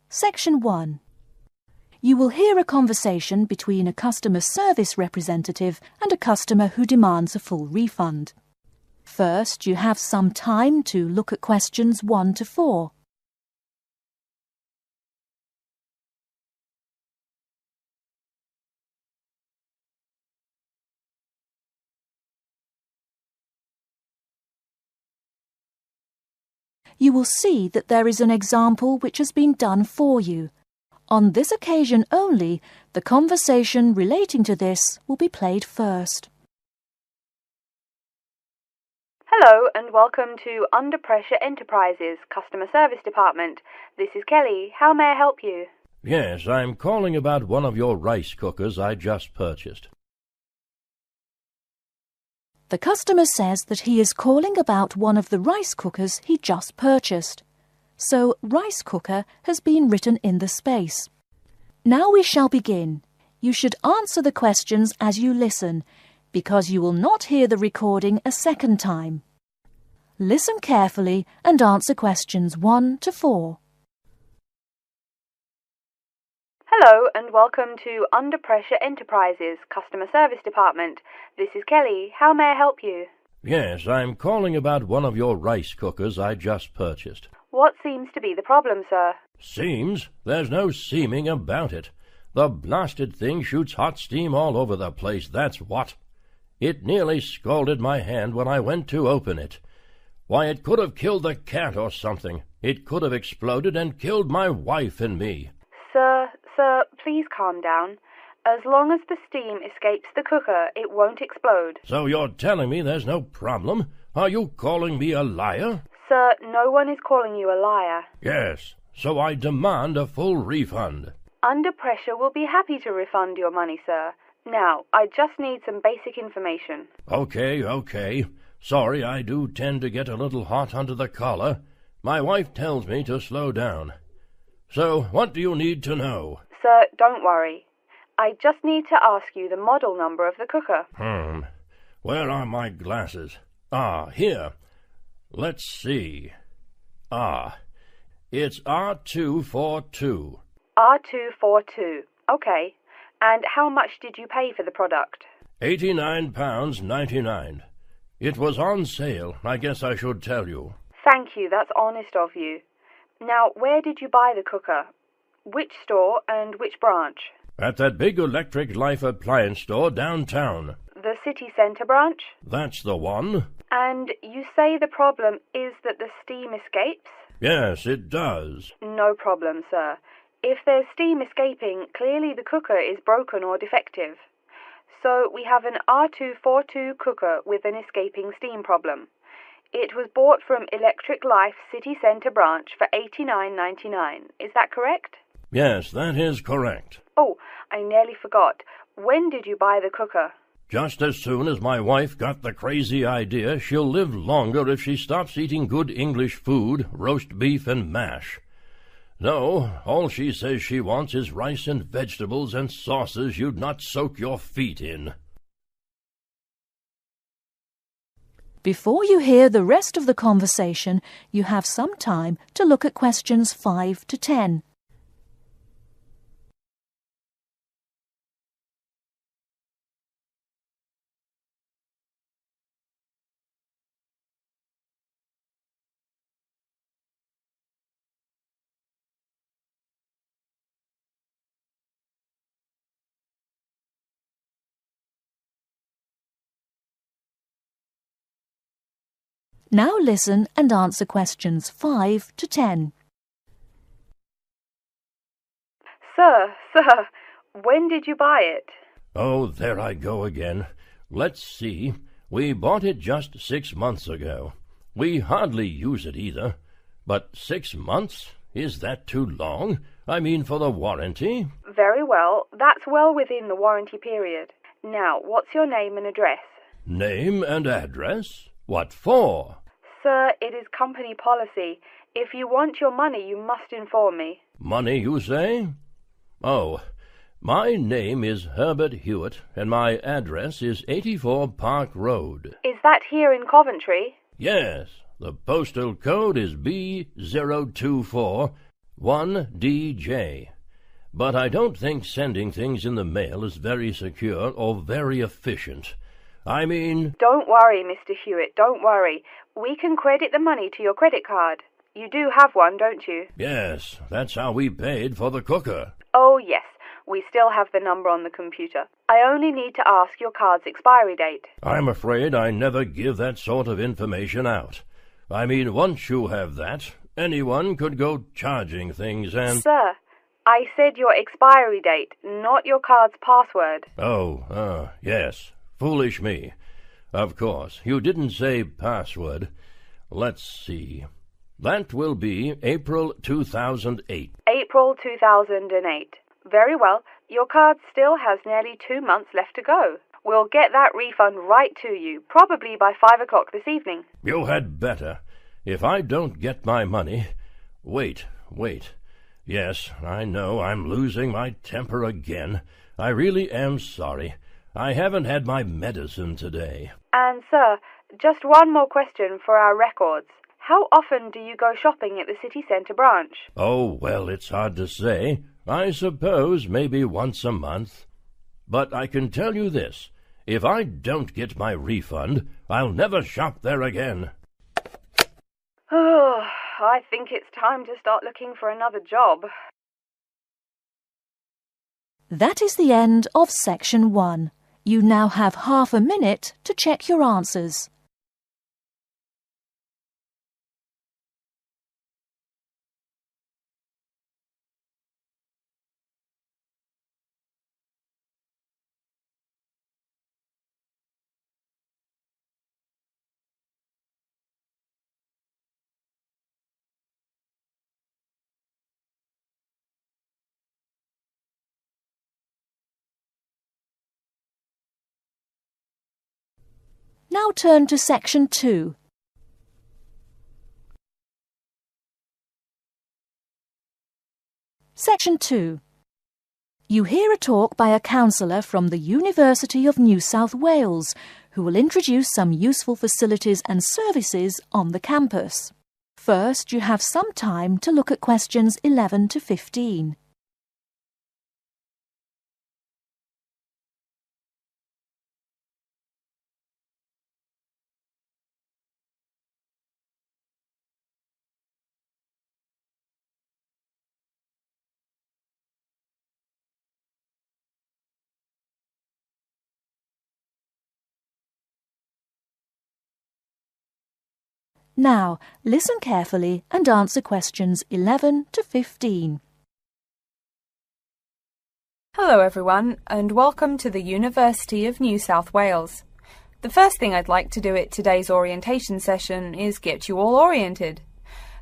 Section 1. You will hear a conversation between a customer service representative and a customer who demands a full refund. First, you have some time to look at questions 1 to 4. You will see that there is an example which has been done for you. On this occasion only, the conversation relating to this will be played first. Hello and welcome to Under Pressure Enterprises Customer Service Department. This is Kelly. How may I help you? Yes, I'm calling about one of your rice cookers I just purchased. The customer says that he is calling about one of the rice cookers he just purchased. So, rice cooker has been written in the space. Now we shall begin. You should answer the questions as you listen, because you will not hear the recording a second time. Listen carefully and answer questions 1 to 4. Hello and welcome to Under Pressure Enterprises Customer Service Department. This is Kelly. How may I help you? Yes, I'm calling about one of your rice cookers I just purchased. What seems to be the problem, sir? Seems? There's no seeming about it. The blasted thing shoots hot steam all over the place, that's what. It nearly scalded my hand when I went to open it. Why, it could have killed the cat or something. It could have exploded and killed my wife and me. Sir, please calm down. As long as the steam escapes the cooker, it won't explode. So you're telling me there's no problem? Are you calling me a liar? Sir, no one is calling you a liar. Yes, so I demand a full refund. Under Pressure will be happy to refund your money, sir. Now, I just need some basic information. Okay. Sorry, I do tend to get a little hot under the collar. My wife tells me to slow down. So, what do you need to know? Sir, don't worry. I just need to ask you the model number of the cooker. Where are my glasses? Here. Let's see. It's R242. R242. Okay. And how much did you pay for the product? £89.99. It was on sale, I guess I should tell you. Thank you, that's honest of you. Now, where did you buy the cooker? Which store and which branch? At that big Electric Life appliance store downtown. The city centre branch? That's the one. And you say the problem is that the steam escapes? Yes, it does. No problem, sir. If there's steam escaping, clearly the cooker is broken or defective. So we have an R242 cooker with an escaping steam problem. It was bought from Electric Life City Centre branch for $89.99. Is that correct? Yes, that is correct. Oh, I nearly forgot. When did you buy the cooker? Just as soon as my wife got the crazy idea she'll live longer if she stops eating good English food, roast beef and mash. No, all she says she wants is rice and vegetables and sauces you'd not soak your feet in. Before you hear the rest of the conversation, you have some time to look at questions 5 to 10. Now listen and answer questions 5 to 10. Sir, when did you buy it? Oh, there I go again. Let's see. We bought it just 6 months ago. We hardly use it either. But 6 months? Is that too long? I mean, for the warranty? Very well. That's well within the warranty period. Now, what's your name and address? Name and address? What for? Sir, it is company policy. If you want your money, you must inform me. Money, you say? Oh, My name is Herbert Hewitt, and my address is 84 Park Road. Is that here in Coventry? Yes, the postal code is B0241DJ. But I don't think sending things in the mail is very secure or very efficient. I mean... Don't worry, Mr. Hewitt, don't worry. We can credit the money to your credit card. You do have one, don't you? Yes, that's how we paid for the cooker. Oh, yes. We still have the number on the computer. I only need to ask your card's expiry date. I'm afraid I never give that sort of information out. I mean, once you have that, anyone could go charging things and... Sir, I said your expiry date, not your card's password. Oh, yes. Foolish me. Of course, you didn't say password. Let's see. That will be April 2008. April 2008. Very well. Your card still has nearly 2 months left to go. We'll get that refund right to you, probably by 5 o'clock this evening. You had better. If I don't get my money... Wait. Yes, I know I'm losing my temper again. I really am sorry. I haven't had my medicine today. And, sir, just one more question for our records. How often do you go shopping at the city centre branch? Oh, well, it's hard to say. I suppose maybe once a month. But I can tell you this. If I don't get my refund, I'll never shop there again. Oh, I think it's time to start looking for another job. That is the end of section 1. You now have half a minute to check your answers. Now turn to section 2. Section 2. You hear a talk by a counsellor from the University of New South Wales, who will introduce some useful facilities and services on the campus. First, you have some time to look at questions 11 to 15. Now, listen carefully and answer questions 11 to 15. Hello everyone, and welcome to the University of New South Wales. The first thing I'd like to do at today's orientation session is get you all oriented.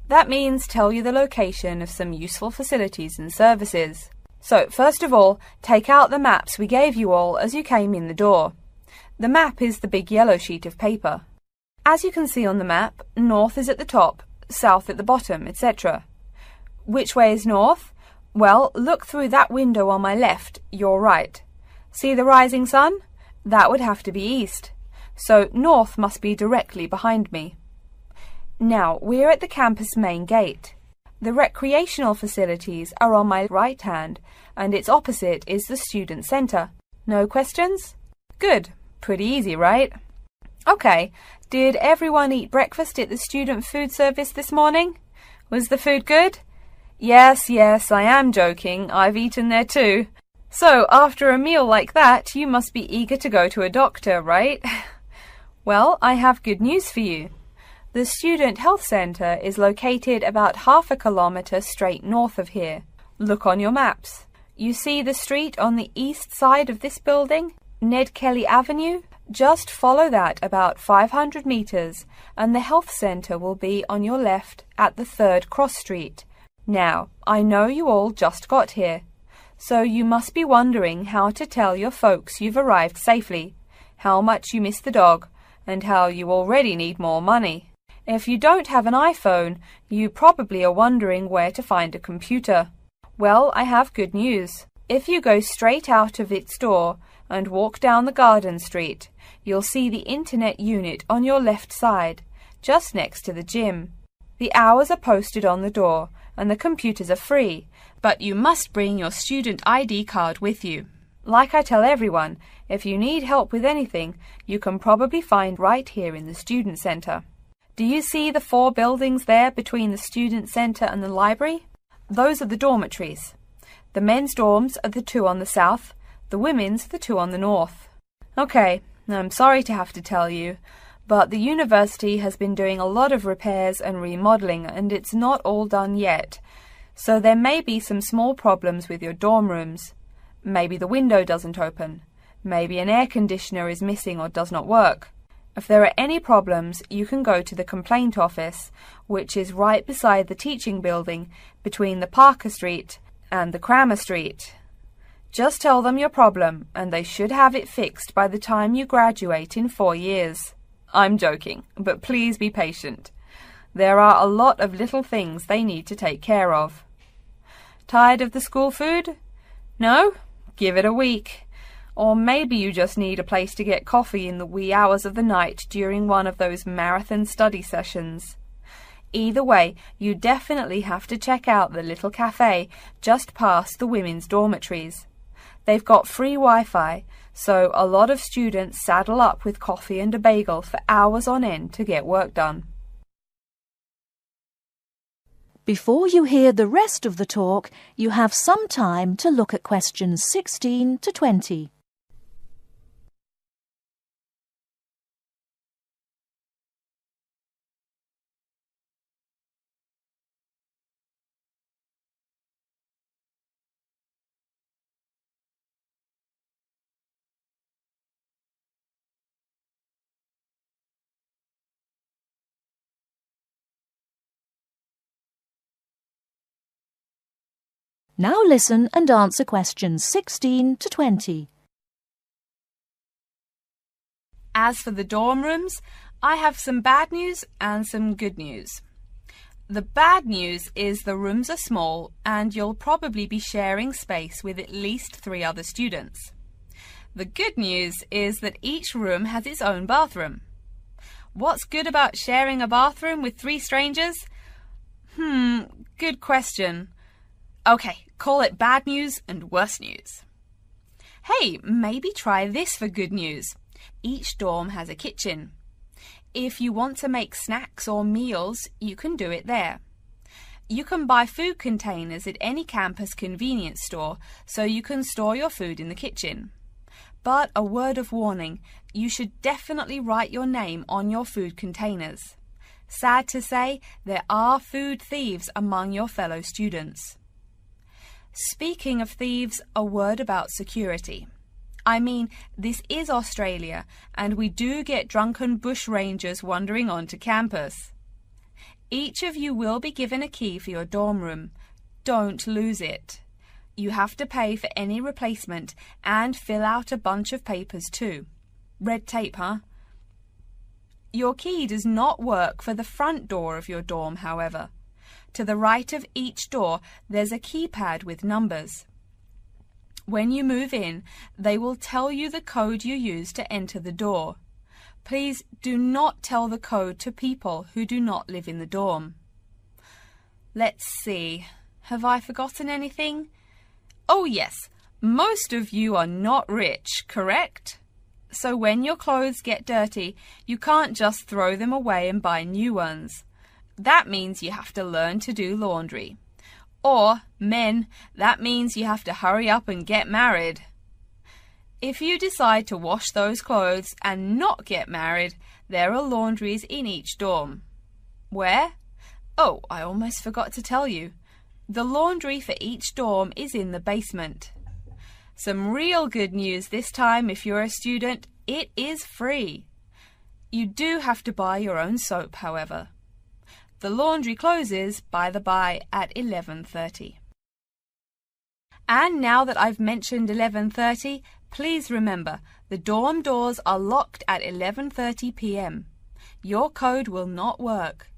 That means tell you the location of some useful facilities and services. So, first of all, take out the maps we gave you all as you came in the door. The map is the big yellow sheet of paper. As you can see on the map, north is at the top, south at the bottom, etc. Which way is north? Well, look through that window on my left, your right. See the rising sun? That would have to be east. So north must be directly behind me. Now, we're at the campus main gate. The recreational facilities are on my right hand, and its opposite is the student centre. No questions? Good. Pretty easy, right? Okay, did everyone eat breakfast at the student food service this morning? Was the food good? Yes, I am joking. I've eaten there too. So, after a meal like that, you must be eager to go to a doctor, right? Well, I have good news for you. The Student Health Centre is located about half a kilometre straight north of here. Look on your maps. You see the street on the east side of this building? Ned Kelly Avenue? Just follow that about 500 metres and the health centre will be on your left at the 3rd cross street. Now, I know you all just got here, so you must be wondering how to tell your folks you've arrived safely, how much you miss the dog, and how you already need more money. If you don't have an iPhone, you probably are wondering where to find a computer. Well, I have good news. If you go straight out of its door and walk down the garden street, you'll see the internet unit on your left side, just next to the gym. The hours are posted on the door and the computers are free, but you must bring your student ID card with you. Like I tell everyone, if you need help with anything, you can probably find right here in the Student Centre. Do you see the 4 buildings there between the Student Centre and the library? Those are the dormitories. The men's dorms are the 2 on the south, the women's the 2 on the north. Okay, I'm sorry to have to tell you, but the university has been doing a lot of repairs and remodelling and it's not all done yet. So there may be some small problems with your dorm rooms. Maybe the window doesn't open. Maybe an air conditioner is missing or does not work. If there are any problems, you can go to the complaint office, which is right beside the teaching building between the Parker Street and the Crammer Street. Just tell them your problem and they should have it fixed by the time you graduate in 4 years. I'm joking, but please be patient. There are a lot of little things they need to take care of. Tired of the school food? No? Give it a week. Or maybe you just need a place to get coffee in the wee hours of the night during one of those marathon study sessions. Either way, you definitely have to check out the little cafe just past the women's dormitories. They've got free Wi-Fi, so a lot of students saddle up with coffee and a bagel for hours on end to get work done. Before you hear the rest of the talk, you have some time to look at questions 16 to 20. Now listen and answer questions 16 to 20. As for the dorm rooms, I have some bad news and some good news. The bad news is the rooms are small and you'll probably be sharing space with at least 3 other students. The good news is that each room has its own bathroom. What's good about sharing a bathroom with 3 strangers? Good question. Okay, call it bad news and worse news. Hey, maybe try this for good news. Each dorm has a kitchen. If you want to make snacks or meals, you can do it there. You can buy food containers at any campus convenience store, so you can store your food in the kitchen. But a word of warning, you should definitely write your name on your food containers. Sad to say, there are food thieves among your fellow students. Speaking of thieves, a word about security. I mean, this is Australia, and we do get drunken bushrangers wandering onto campus. Each of you will be given a key for your dorm room. Don't lose it. You have to pay for any replacement and fill out a bunch of papers too. Red tape, huh? Your key does not work for the front door of your dorm, however. To the right of each door, there's a keypad with numbers. When you move in, they will tell you the code you use to enter the door. Please do not tell the code to people who do not live in the dorm. Let's see. Have I forgotten anything? Oh yes, most of you are not rich, correct? So when your clothes get dirty, you can't just throw them away and buy new ones. That means you have to learn to do laundry. Or, men, that means you have to hurry up and get married. If you decide to wash those clothes and not get married, there are laundries in each dorm. Where? Oh, I almost forgot to tell you. The laundry for each dorm is in the basement. Some real good news this time if you're a student, it is free. You do have to buy your own soap, however. The laundry closes, by the by, at 11:30. And now that I've mentioned 11:30, please remember, the dorm doors are locked at 11:30 p.m. Your code will not work.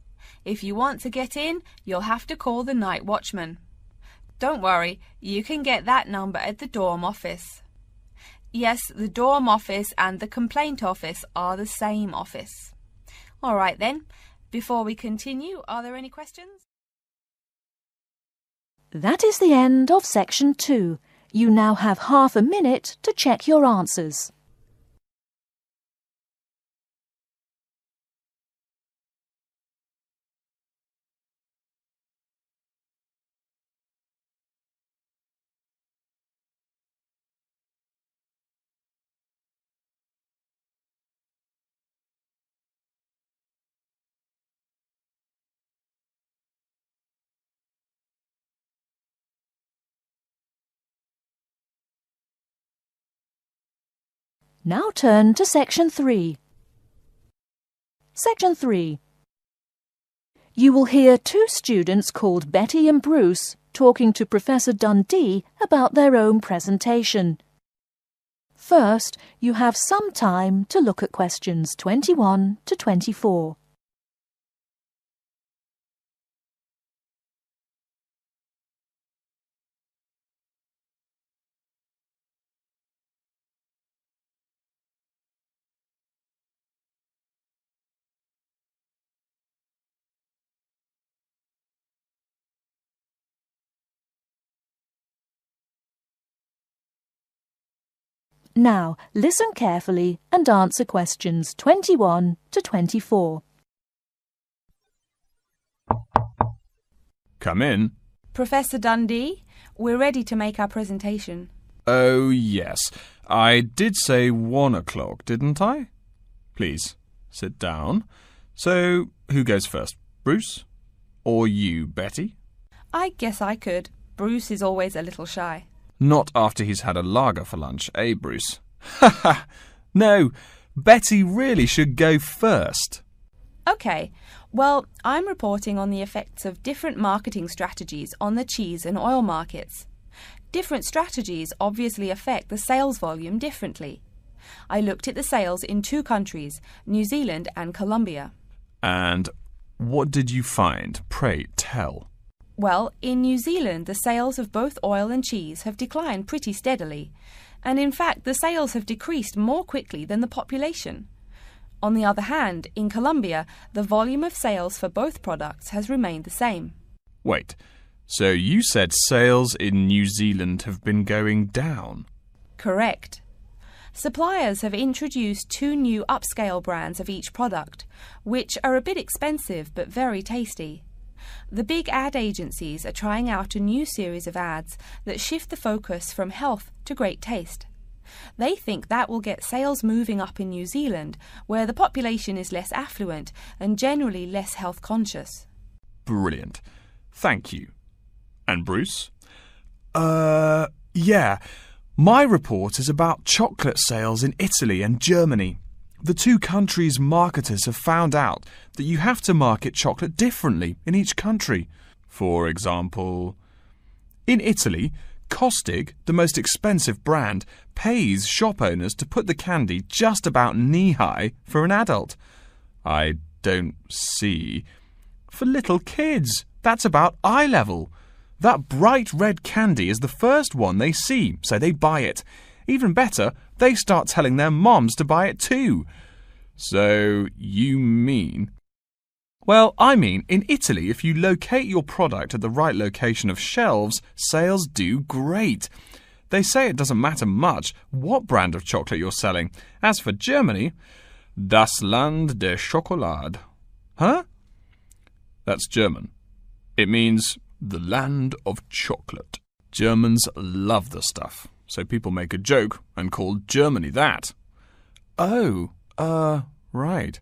If you want to get in, you'll have to call the night watchman. Don't worry, you can get that number at the dorm office. Yes, the dorm office and the complaint office are the same office. All right then, before we continue, are there any questions? That is the end of section 2. You now have half a minute to check your answers. Now turn to section 3. Section 3. You will hear two students called Betty and Bruce talking to Professor Dundee about their own presentation. First, you have some time to look at questions 21 to 24. Now, listen carefully and answer questions 21 to 24. Come in. Professor Dundee, we're ready to make our presentation. Oh, yes. I did say 1 o'clock, didn't I? Please, sit down. So, who goes first? Bruce? Or you, Betty? I guess I could. Bruce is always a little shy. Not after he's had a lager for lunch, eh, Bruce? Ha ha! No, Betty really should go first. OK, well, I'm reporting on the effects of different marketing strategies on the cheese and oil markets. Different strategies obviously affect the sales volume differently. I looked at the sales in 2 countries, New Zealand and Colombia. And what did you find? Pray tell. Well, in New Zealand, the sales of both oil and cheese have declined pretty steadily, and in fact the sales have decreased more quickly than the population. On the other hand, in Colombia, the volume of sales for both products has remained the same. Wait, so you said sales in New Zealand have been going down? Correct. Suppliers have introduced 2 new upscale brands of each product, which are a bit expensive but very tasty. The big ad agencies are trying out a new series of ads that shift the focus from health to great taste. They think that will get sales moving up in New Zealand, where the population is less affluent and generally less health conscious. Brilliant. Thank you. And Bruce? Yeah. My report is about chocolate sales in Italy and Germany. The 2 countries' marketers have found out that you have to market chocolate differently in each country. For example, in Italy, Kostig, the most expensive brand, pays shop owners to put the candy just about knee-high for an adult. I don't see. For little kids, that's about eye level. That bright red candy is the first one they see, so they buy it. Even better, they start telling their moms to buy it too. So, you mean... Well, I mean, in Italy, if you locate your product at the right location of shelves, sales do great. They say it doesn't matter much what brand of chocolate you're selling. As for Germany, das Land der Schokolade. Huh? That's German. It means the land of chocolate. Germans love the stuff, so people make a joke and call Germany that. Oh, right.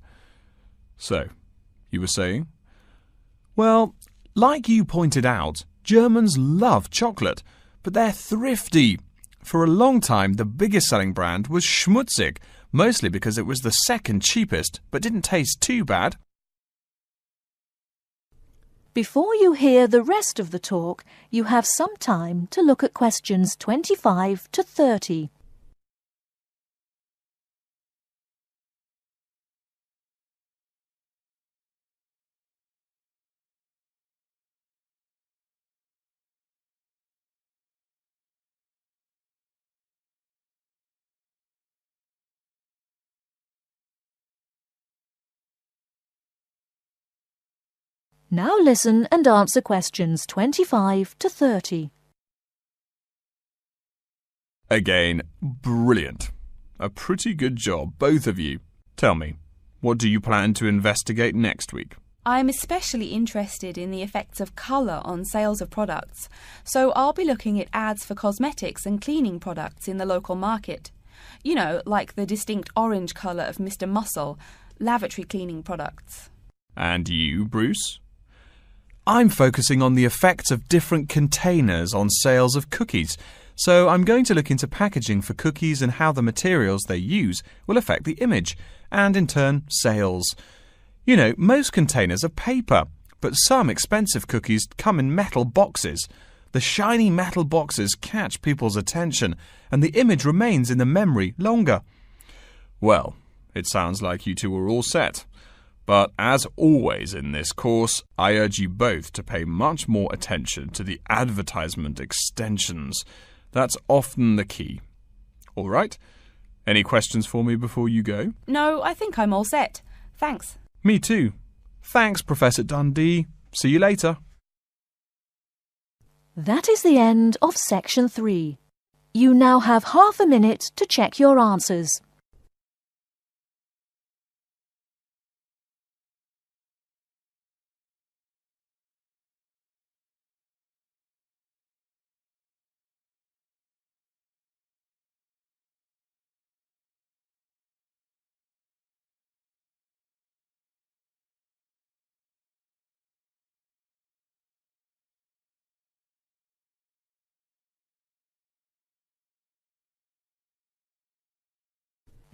So, you were saying? Well, like you pointed out, Germans love chocolate, but they're thrifty. For a long time, the biggest selling brand was Schmutzig, mostly because it was the second cheapest, but didn't taste too bad. Before you hear the rest of the talk, you have some time to look at questions 25 to 30. Now listen and answer questions 25 to 30. Again, brilliant. A pretty good job, both of you. Tell me, what do you plan to investigate next week? I'm especially interested in the effects of colour on sales of products, so I'll be looking at ads for cosmetics and cleaning products in the local market. You know, like the distinct orange colour of Mr. Muscle, lavatory cleaning products. And you, Bruce? I'm focusing on the effects of different containers on sales of cookies, so I'm going to look into packaging for cookies and how the materials they use will affect the image, and in turn, sales. You know, most containers are paper, but some expensive cookies come in metal boxes. The shiny metal boxes catch people's attention, and the image remains in the memory longer. Well, it sounds like you two are all set. But as always in this course, I urge you both to pay much more attention to the advertisement extensions. That's often the key. All right? Any questions for me before you go? No, I think I'm all set. Thanks. Me too. Thanks, Professor Dundee. See you later. That is the end of Section 3. You now have half a minute to check your answers.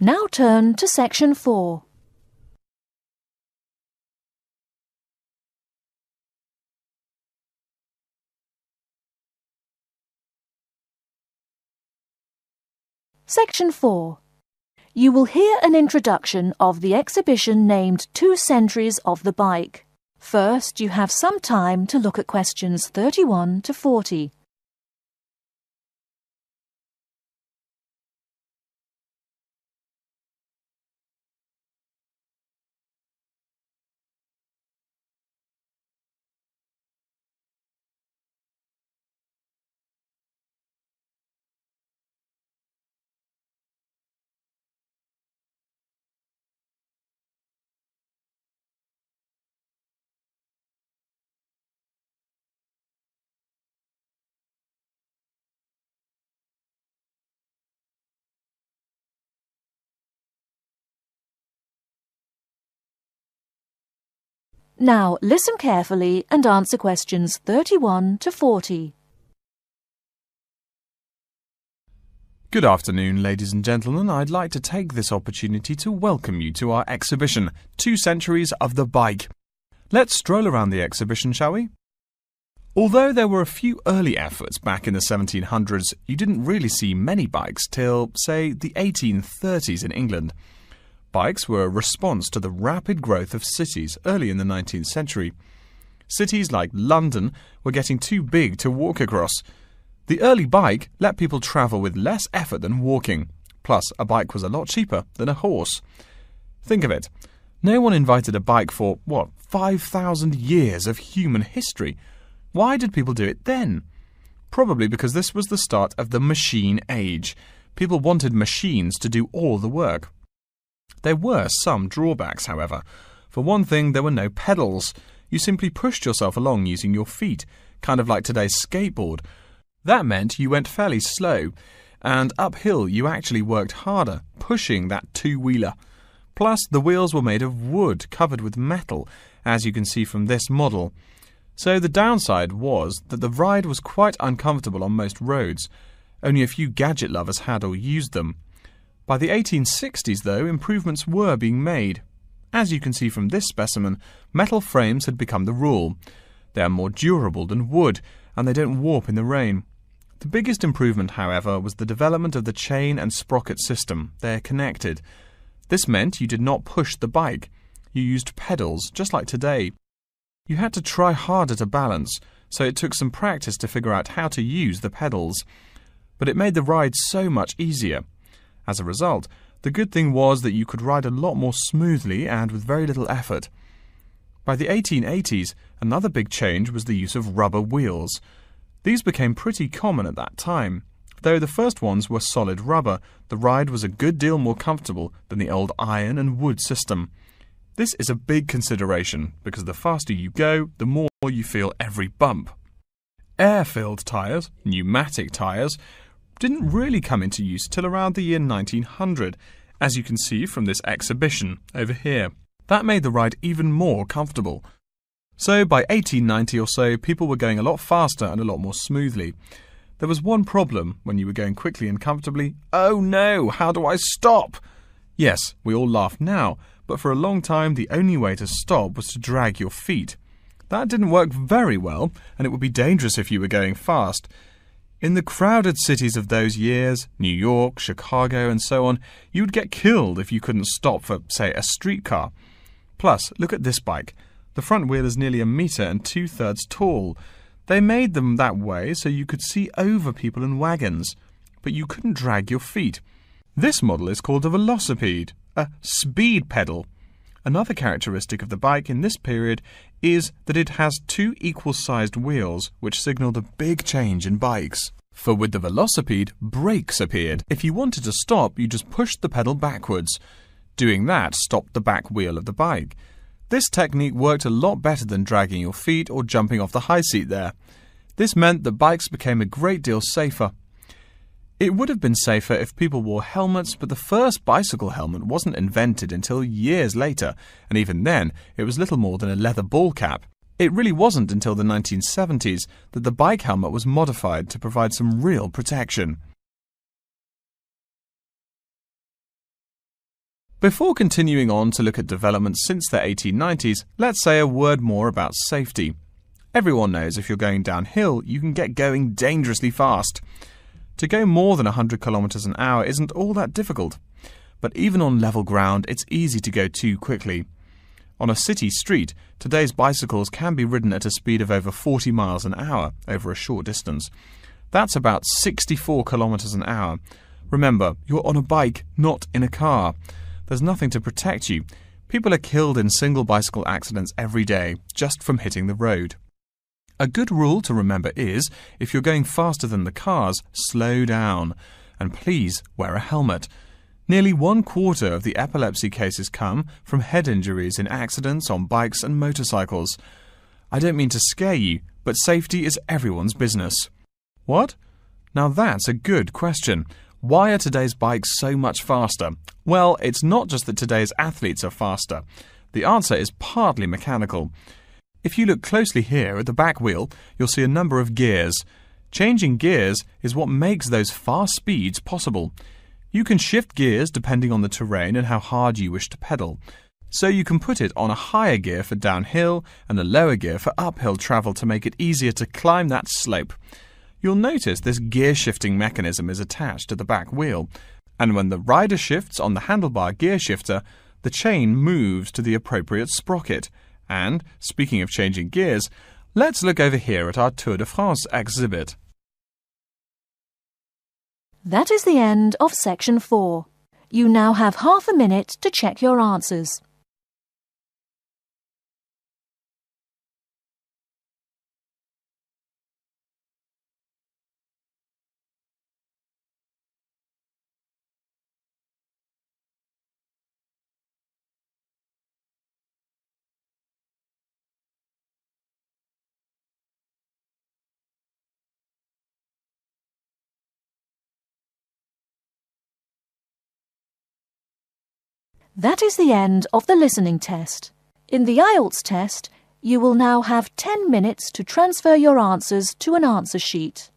Now turn to Section 4. Section 4. You will hear an introduction of the exhibition named 2 Centuries of the Bike. First, you have some time to look at questions 31 to 40. Now listen carefully and answer questions 31 to 40. Good afternoon, ladies and gentlemen. I'd like to take this opportunity to welcome you to our exhibition, 2 Centuries of the Bike. Let's stroll around the exhibition, shall we? Although there were a few early efforts back in the 1700s, you didn't really see many bikes till, say, the 1830s in England. Bikes were a response to the rapid growth of cities early in the 19th century. Cities like London were getting too big to walk across. The early bike let people travel with less effort than walking. Plus, a bike was a lot cheaper than a horse. Think of it. No one invented a bike for, 5,000 years of human history. Why did people do it then? Probably because this was the start of the machine age. People wanted machines to do all the work. There were some drawbacks, however. For one thing, there were no pedals. You simply pushed yourself along using your feet, kind of like today's skateboard. That meant you went fairly slow, and uphill you actually worked harder, pushing that two-wheeler. Plus, the wheels were made of wood covered with metal, as you can see from this model. So the downside was that the ride was quite uncomfortable on most roads. Only a few gadget lovers had or used them. By the 1860s, though, improvements were being made. As you can see from this specimen, metal frames had become the rule. They are more durable than wood, and they don't warp in the rain. The biggest improvement, however, was the development of the chain and sprocket system. They're connected. This meant you did not push the bike. You used pedals, just like today. You had to try harder to balance, so it took some practice to figure out how to use the pedals. But it made the ride so much easier. As a result, the good thing was that you could ride a lot more smoothly and with very little effort. By the 1880s, another big change was the use of rubber wheels. These became pretty common at that time. Though the first ones were solid rubber, the ride was a good deal more comfortable than the old iron and wood system. This is a big consideration because the faster you go, the more you feel every bump. Air-filled tyres, pneumatic tyres, didn't really come into use till around the year 1900, as you can see from this exhibition over here. That made the ride even more comfortable. So by 1890 or so, people were going a lot faster and a lot more smoothly. There was one problem when you were going quickly and comfortably. Oh no, how do I stop? Yes, we all laugh now, but for a long time the only way to stop was to drag your feet. That didn't work very well, and it would be dangerous if you were going fast. In the crowded cities of those years, New York, Chicago and so on, you would get killed if you couldn't stop for, say, a streetcar. Plus, look at this bike. The front wheel is nearly 1 metre and 2/3 tall. They made them that way so you could see over people and wagons, but you couldn't drag your feet. This model is called a velocipede, a speed pedal. Another characteristic of the bike in this period is that it has 2 equal-sized wheels, which signalled a big change in bikes. For with the velocipede, brakes appeared. If you wanted to stop, you just pushed the pedal backwards. Doing that stopped the back wheel of the bike. This technique worked a lot better than dragging your feet or jumping off the high seat there. This meant that bikes became a great deal safer. It would have been safer if people wore helmets, but the first bicycle helmet wasn't invented until years later, and even then, it was little more than a leather ball cap. It really wasn't until the 1970s that the bike helmet was modified to provide some real protection. Before continuing on to look at developments since the 1890s, let's say a word more about safety. Everyone knows if you're going downhill, you can get going dangerously fast. To go more than 100 kilometers an hour isn't all that difficult. But even on level ground, it's easy to go too quickly. On a city street, today's bicycles can be ridden at a speed of over 40 miles an hour over a short distance. That's about 64 kilometers an hour. Remember, you're on a bike, not in a car. There's nothing to protect you. People are killed in single bicycle accidents every day, just from hitting the road. A good rule to remember is, if you're going faster than the cars, slow down. And please wear a helmet. Nearly 1/4 of the epilepsy cases come from head injuries in accidents on bikes and motorcycles. I don't mean to scare you, but safety is everyone's business. What? Now that's a good question. Why are today's bikes so much faster? Well, it's not just that today's athletes are faster. The answer is partly mechanical. If you look closely here at the back wheel, you'll see a number of gears. Changing gears is what makes those fast speeds possible. You can shift gears depending on the terrain and how hard you wish to pedal. So you can put it on a higher gear for downhill and a lower gear for uphill travel to make it easier to climb that slope. You'll notice this gear shifting mechanism is attached to the back wheel, and when the rider shifts on the handlebar gear shifter, the chain moves to the appropriate sprocket. And, speaking of changing gears, let's look over here at our Tour de France exhibit. That is the end of section 4. You now have half a minute to check your answers. That is the end of the listening test. In the IELTS test, you will now have 10 minutes to transfer your answers to an answer sheet.